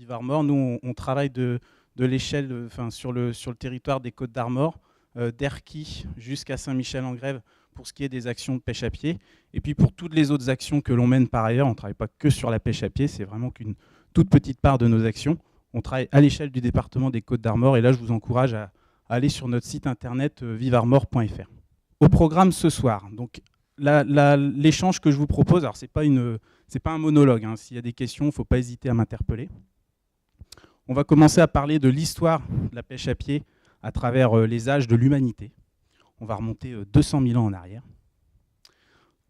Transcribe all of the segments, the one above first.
Vive Armor, nous, on travaille de l'échelle, sur le territoire des Côtes d'Armor, d'Erquy jusqu'à Saint-Michel-en-Grève pour ce qui est des actions de pêche à pied. Et puis pour toutes les autres actions que l'on mène par ailleurs, on ne travaille pas que sur la pêche à pied, c'est vraiment qu'une toute petite part de nos actions. On travaille à l'échelle du département des Côtes d'Armor et là, je vous encourage à aller sur notre site internet vivearmor.fr. Au programme ce soir, donc l'échange que je vous propose, alors c'est pas un monologue, hein. S'il y a des questions, il ne faut pas hésiter à m'interpeller. On va commencer à parler de l'histoire de la pêche à pied à travers les âges de l'humanité. On va remonter 200 000 ans en arrière.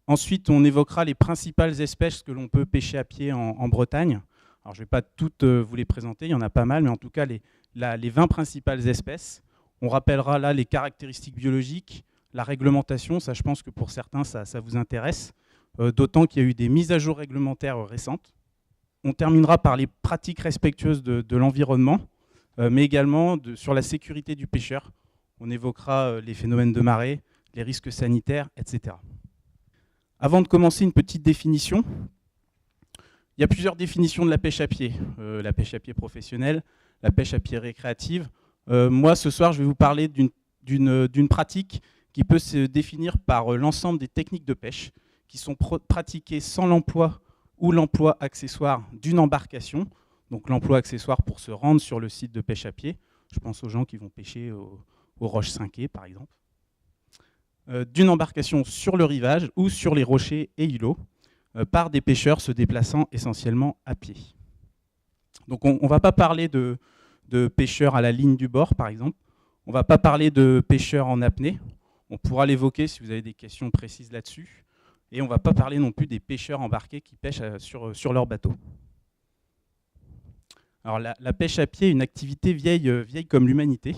Ensuite, on évoquera les principales espèces que l'on peut pêcher à pied en Bretagne. Alors, je ne vais pas toutes vous les présenter, il y en a pas mal, mais en tout cas, les 20 principales espèces. On rappellera là les caractéristiques biologiques, la réglementation, ça je pense que pour certains, ça vous intéresse, d'autant qu'il y a eu des mises à jour réglementaires récentes. On terminera par les pratiques respectueuses de l'environnement, mais également sur la sécurité du pêcheur. On évoquera les phénomènes de marée, les risques sanitaires, etc. Avant de commencer, une petite définition. Il y a plusieurs définitions de la pêche à pied. La pêche à pied professionnelle, la pêche à pied récréative. Moi, ce soir, je vais vous parler d'une pratique qui peut se définir par l'ensemble des techniques de pêche qui sont pratiquées sans l'emploi ou l'emploi accessoire d'une embarcation. Donc l'emploi accessoire pour se rendre sur le site de pêche à pied. Je pense aux gens qui vont pêcher aux roches cinquées, par exemple. D'une embarcation sur le rivage ou sur les rochers et îlots par des pêcheurs se déplaçant essentiellement à pied. Donc on ne va pas parler de pêcheurs à la ligne du bord, par exemple. On ne va pas parler de pêcheurs en apnée. On pourra l'évoquer si vous avez des questions précises là-dessus. Et on ne va pas parler non plus des pêcheurs embarqués qui pêchent sur leur bateau. Alors la pêche à pied est une activité vieille comme l'humanité,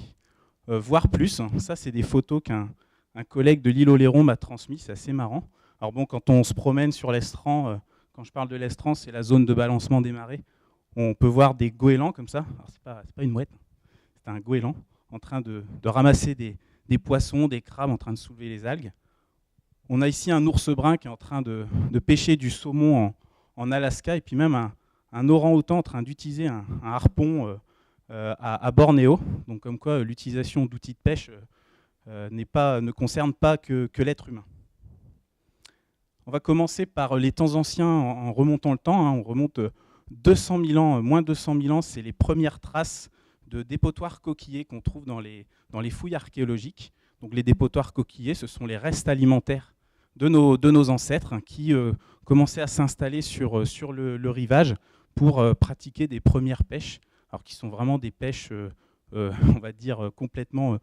voire plus. Ça, c'est des photos qu'un collègue de l'île Oléron m'a transmises, c'est assez marrant. Alors bon, quand on se promène sur l'estran, quand je parle de l'estran, c'est la zone de balancement des marées, on peut voir des goélands comme ça. Alors c'est pas une mouette, c'est un goéland en train de ramasser des poissons, des crabes, en train de soulever les algues. On a ici un ours brun qui est en train de pêcher du saumon en Alaska, et puis même un orang-outan en train d'utiliser un harpon à Bornéo. Donc comme quoi l'utilisation d'outils de pêche ne concerne pas que l'être humain. On va commencer par les temps anciens en remontant le temps. On remonte 200 000 ans, moins 200 000 ans, c'est les premières traces de dépotoirs coquillers qu'on trouve dans les fouilles archéologiques. Donc les dépotoirs coquillers, ce sont les restes alimentaires de nos ancêtres qui commençaient à s'installer sur le rivage pour pratiquer des premières pêches, alors qui sont vraiment des pêches, on va dire, complètement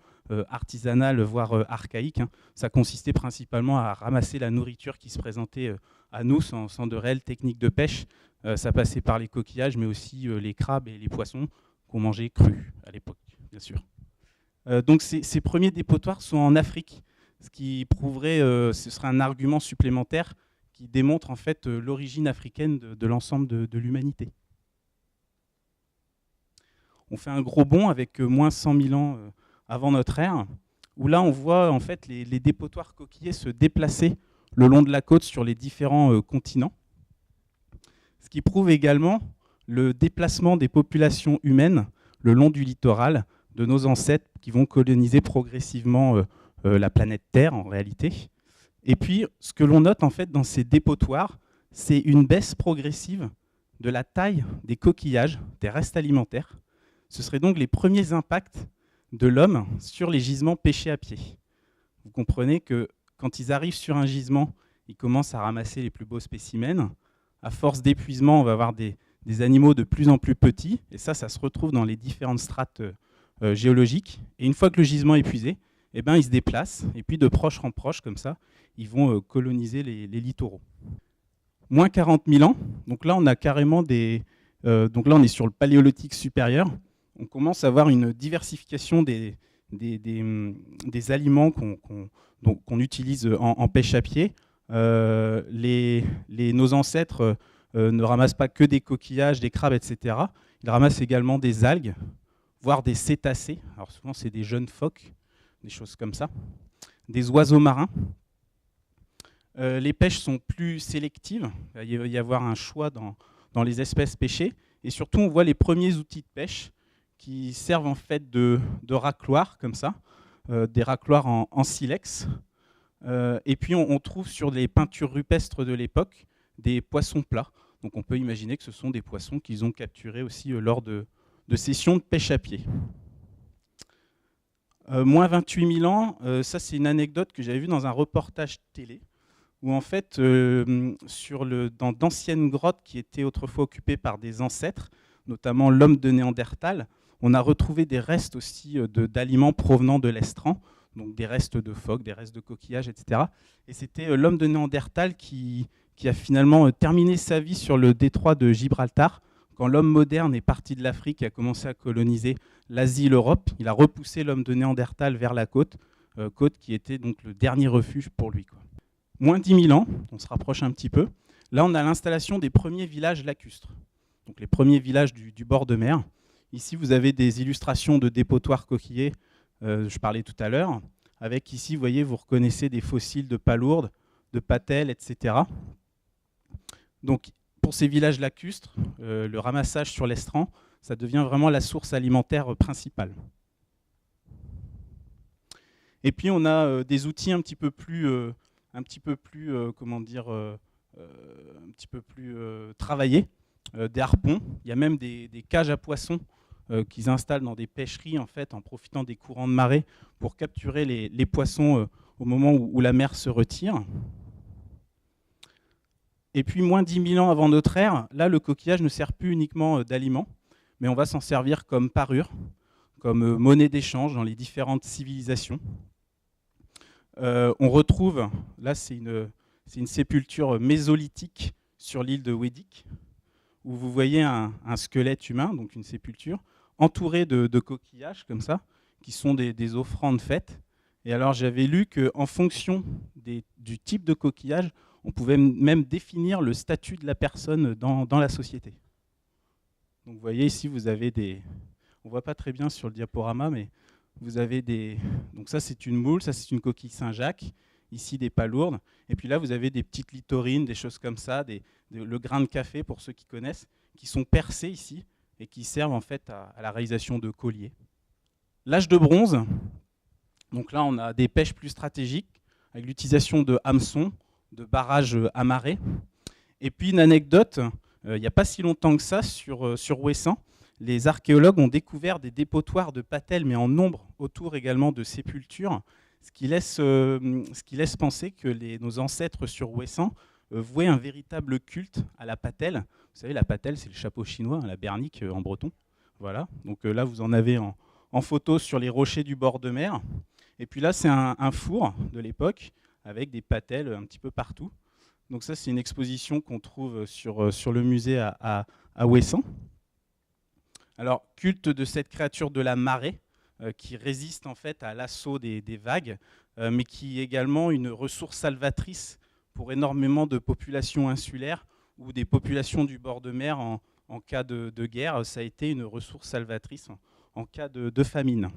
artisanales, voire archaïques. Ça consistait principalement à ramasser la nourriture qui se présentait à nous sans de réelles techniques de pêche. Ça passait par les coquillages, mais aussi les crabes et les poissons qu'on mangeait crus à l'époque, bien sûr. Donc ces premiers dépotoirs sont en Afrique, ce qui prouverait, ce serait un argument supplémentaire qui démontre en fait l'origine africaine de l'ensemble de l'humanité. On fait un gros bond avec moins 100 000 ans avant notre ère, où là on voit en fait les dépotoirs coquillers se déplacer le long de la côte sur les différents continents, ce qui prouve également le déplacement des populations humaines le long du littoral de nos ancêtres qui vont coloniser progressivement la planète Terre en réalité. Et puis, ce que l'on note en fait dans ces dépotoirs, c'est une baisse progressive de la taille des coquillages, des restes alimentaires. Ce seraient donc les premiers impacts de l'homme sur les gisements pêchés à pied. Vous comprenez que quand ils arrivent sur un gisement, ils commencent à ramasser les plus beaux spécimens. À force d'épuisement, on va avoir des animaux de plus en plus petits, et ça se retrouve dans les différentes strates géologiques. Et une fois que le gisement est épuisé, eh ben, ils se déplacent, et puis de proche en proche, comme ça, ils vont coloniser les littoraux. Moins 40 000 ans, donc là on a carrément donc là on est sur le paléolithique supérieur, on commence à avoir une diversification des aliments qu'on utilise en pêche à pied. Nos ancêtres ne ramassent pas que des coquillages, des crabes, etc. Ils ramassent également des algues, voire des cétacés. Alors souvent c'est des jeunes phoques, des choses comme ça, des oiseaux marins. Les pêches sont plus sélectives, il va y avoir un choix dans les espèces pêchées, Et surtout, on voit les premiers outils de pêche qui servent en fait de racloirs, comme ça, des racloirs en silex. Et puis, on trouve sur les peintures rupestres de l'époque des poissons plats. Donc, on peut imaginer que ce sont des poissons qu'ils ont capturés aussi lors de sessions de pêche à pied. Moins 28 000 ans, ça c'est une anecdote que j'avais vue dans un reportage télé, où en fait, dans d'anciennes grottes qui étaient autrefois occupées par des ancêtres, notamment l'homme de Néandertal, on a retrouvé des restes aussi d'aliments provenant de l'estran, donc des restes de phoques, des restes de coquillages, etc. Et c'était l'homme de Néandertal qui a finalement terminé sa vie sur le détroit de Gibraltar. Quand l'homme moderne est parti de l'Afrique et a commencé à coloniser l'Asie et l'Europe, il a repoussé l'homme de Néandertal vers la côte, côte qui était donc le dernier refuge pour lui, quoi. Moins 10 000 ans, on se rapproche un petit peu. Là, on a l'installation des premiers villages lacustres, donc les premiers villages du bord de mer. Ici, vous avez des illustrations de dépotoirs coquillers, je parlais tout à l'heure, avec ici, vous voyez, vous reconnaissez des fossiles de palourdes, de patelles, etc. Donc, pour ces villages lacustres, le ramassage sur l'estran, ça devient vraiment la source alimentaire principale. Et puis, on a des outils un petit peu plus travaillés, des harpons. Il y a même des cages à poissons qu'ils installent dans des pêcheries en fait, en profitant des courants de marée pour capturer les poissons au moment où la mer se retire. Et puis, moins 10 000 ans avant notre ère, là, le coquillage ne sert plus uniquement d'aliment, mais on va s'en servir comme parure, comme monnaie d'échange dans les différentes civilisations. On retrouve, là, c'est une sépulture mésolithique sur l'île de Wedig, où vous voyez un squelette humain, donc une sépulture, entourée de coquillages, comme ça, qui sont des offrandes faites. Et alors, j'avais lu qu'en fonction du type de coquillage, on pouvait même définir le statut de la personne dans la société. Donc vous voyez ici, vous avez on ne voit pas très bien sur le diaporama, mais vous avez donc ça c'est une moule, ça c'est une coquille Saint-Jacques, ici des palourdes, et puis là vous avez des petites littorines, des choses comme ça, le grain de café pour ceux qui connaissent, qui sont percés ici et qui servent en fait à la réalisation de colliers. L'âge de bronze, donc là on a des pêches plus stratégiques, avec l'utilisation de hameçons, de barrages amarrés. Et puis une anecdote, il n'y a pas si longtemps que ça, sur Ouessant, les archéologues ont découvert des dépotoirs de patelles, mais en nombre, autour également de sépultures, ce qui laisse penser que nos ancêtres sur Ouessant vouaient un véritable culte à la patelle. Vous savez, la patelle, c'est le chapeau chinois, la bernique en breton. Voilà. Donc là, vous en avez en photo sur les rochers du bord de mer. Et puis là, c'est un four de l'époque, avec des patelles un petit peu partout. Donc ça, c'est une exposition qu'on trouve sur le musée à Ouessant. Alors, culte de cette créature de la marée, qui résiste en fait à l'assaut des vagues, mais qui est également une ressource salvatrice pour énormément de populations insulaires ou des populations du bord de mer en cas de guerre. Ça a été une ressource salvatrice en cas de famine.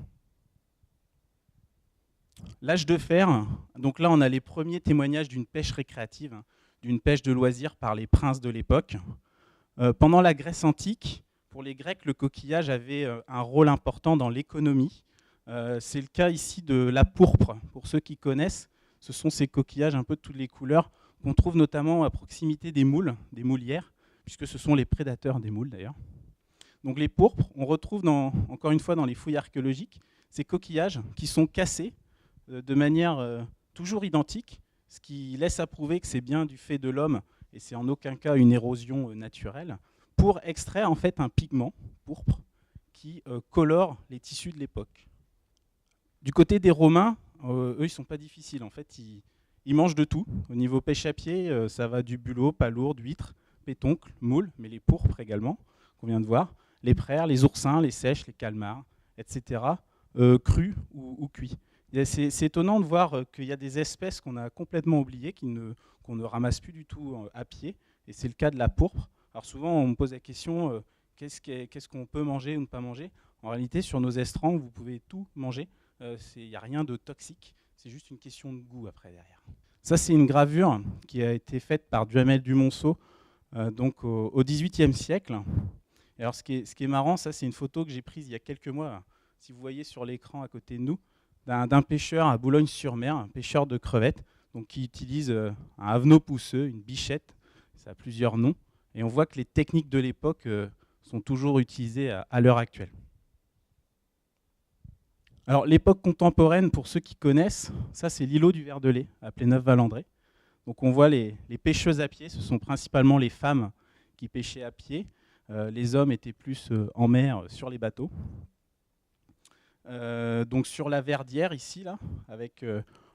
L'âge de fer, donc là on a les premiers témoignages d'une pêche récréative, d'une pêche de loisirs par les princes de l'époque. Pendant la Grèce antique, pour les Grecs, le coquillage avait un rôle important dans l'économie. C'est le cas ici de la pourpre. Pour ceux qui connaissent, ce sont ces coquillages un peu de toutes les couleurs qu'on trouve notamment à proximité des moules, des moulières, puisque ce sont les prédateurs des moules d'ailleurs. Donc les pourpres, on retrouve encore une fois dans les fouilles archéologiques, ces coquillages qui sont cassés de manière toujours identique, ce qui laisse approuver que c'est bien du fait de l'homme et c'est en aucun cas une érosion naturelle, pour extraire en fait un pigment pourpre qui colore les tissus de l'époque. Du côté des Romains, eux ils ne sont pas difficiles, en fait ils mangent de tout. Au niveau pêche à pied, ça va du bulot, palourde, huître, pétoncle, moule, mais les pourpres également, qu'on vient de voir, les praires, les oursins, les seiches, les calmars, etc., crus ou cuits. C'est étonnant de voir qu'il y a des espèces qu'on a complètement oubliées, qu'on ne ramasse plus du tout à pied, et c'est le cas de la pourpre. Alors souvent, on me pose la question, qu'est-ce qu'on peut manger ou ne pas manger? En réalité, sur nos estrans, vous pouvez tout manger, il n'y a rien de toxique, c'est juste une question de goût après derrière. Ça, c'est une gravure qui a été faite par Duhamel du Monceau donc au XVIIIe siècle. Et alors ce qui est marrant, ça c'est une photo que j'ai prise il y a quelques mois, si vous voyez sur l'écran à côté de nous, d'un pêcheur à Boulogne-sur-Mer, un pêcheur de crevettes, donc qui utilise un avenot pousseux, une bichette, ça a plusieurs noms, et on voit que les techniques de l'époque sont toujours utilisées à l'heure actuelle. Alors l'époque contemporaine, pour ceux qui connaissent, ça c'est l'îlot du Ver-de-Lay, appelé Neuf-Valandré. Donc on voit les pêcheuses à pied, ce sont principalement les femmes qui pêchaient à pied. Les hommes étaient plus en mer, sur les bateaux. Donc sur la Verdière, ici, là, avec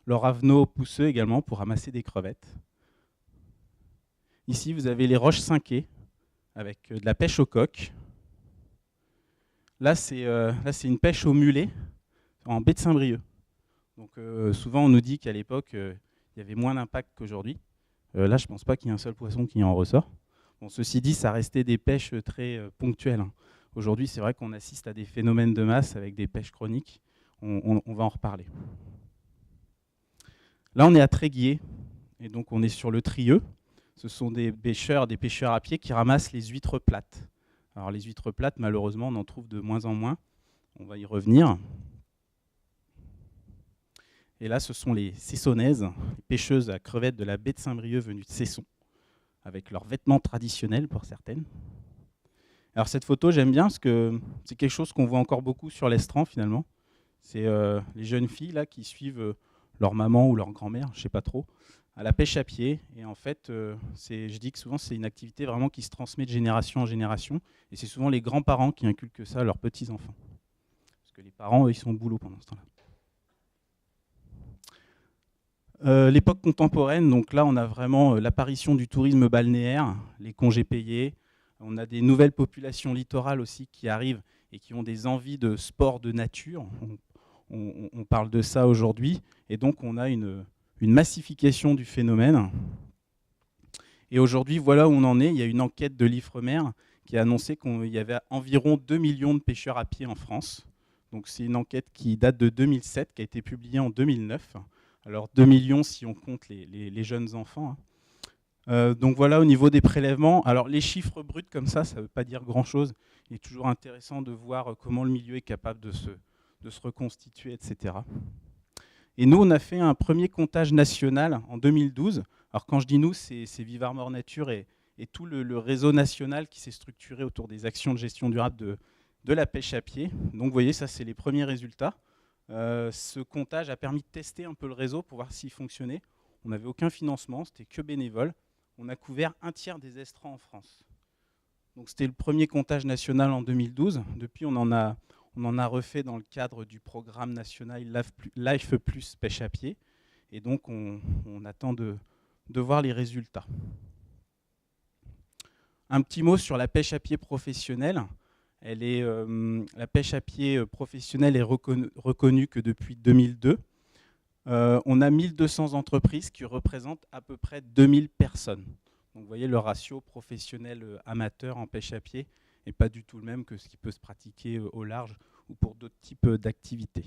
leur avenot pousseux également pour ramasser des crevettes. Ici, vous avez les roches cinquées, avec de la pêche au coq. Là, c'est une pêche au mulet, en baie de Saint-Brieuc. Donc souvent, on nous dit qu'à l'époque, il y avait moins d'impact qu'aujourd'hui. Là, je ne pense pas qu'il y ait un seul poisson qui en ressort. Bon, ceci dit, ça restait des pêches très ponctuelles, hein. Aujourd'hui, c'est vrai qu'on assiste à des phénomènes de masse avec des pêches chroniques. On va en reparler. Là, on est à Tréguier, et donc on est sur le Trieux. Ce sont des pêcheurs à pied qui ramassent les huîtres plates. Alors les huîtres plates, malheureusement, on en trouve de moins en moins. On va y revenir. Et là, ce sont les Cessonnaises, les pêcheuses à crevettes de la baie de Saint-Brieuc venues de Cesson, avec leurs vêtements traditionnels pour certaines. Alors cette photo, j'aime bien parce que c'est quelque chose qu'on voit encore beaucoup sur l'estran finalement. C'est les jeunes filles là, qui suivent leur maman ou leur grand-mère, je ne sais pas trop, à la pêche à pied. Et en fait, je dis que souvent c'est une activité vraiment qui se transmet de génération en génération. Et c'est souvent les grands-parents qui inculquent ça à leurs petits-enfants. Parce que les parents, eux, ils sont au boulot pendant ce temps-là. L'époque contemporaine, donc là on a vraiment l'apparition du tourisme balnéaire, les congés payés. On a des nouvelles populations littorales aussi qui arrivent et qui ont des envies de sport de nature. On parle de ça aujourd'hui. Et donc, on a une massification du phénomène. Et aujourd'hui, voilà où on en est. Il y a une enquête de l'Ifremer qui a annoncé qu'il y avait environ 2 millions de pêcheurs à pied en France. Donc, c'est une enquête qui date de 2007, qui a été publiée en 2009. Alors, 2 millions si on compte les jeunes enfants, hein. Donc voilà au niveau des prélèvements. Alors les chiffres bruts comme ça ne veut pas dire grand-chose. Il est toujours intéressant de voir comment le milieu est capable de se reconstituer, etc. Et nous, on a fait un premier comptage national en 2012. Alors quand je dis nous, c'est Vive Armor Nature et tout le réseau national qui s'est structuré autour des actions de gestion durable de la pêche à pied. Donc vous voyez, ça c'est les premiers résultats. Ce comptage a permis de tester un peu le réseau pour voir s'il fonctionnait. On n'avait aucun financement, c'était que bénévole. On a couvert un tiers des estrans en France. Donc c'était le premier comptage national en 2012. Depuis, on en a refait dans le cadre du programme national Life Plus Pêche à pied. Et donc, on attend de voir les résultats. Un petit mot sur la pêche à pied professionnelle. La pêche à pied professionnelle est reconnue que depuis 2002. On a 1200 entreprises qui représentent à peu près 2000 personnes. Donc vous voyez, le ratio professionnel-amateur en pêche à pied n'est pas du tout le même que ce qui peut se pratiquer au large ou pour d'autres types d'activités.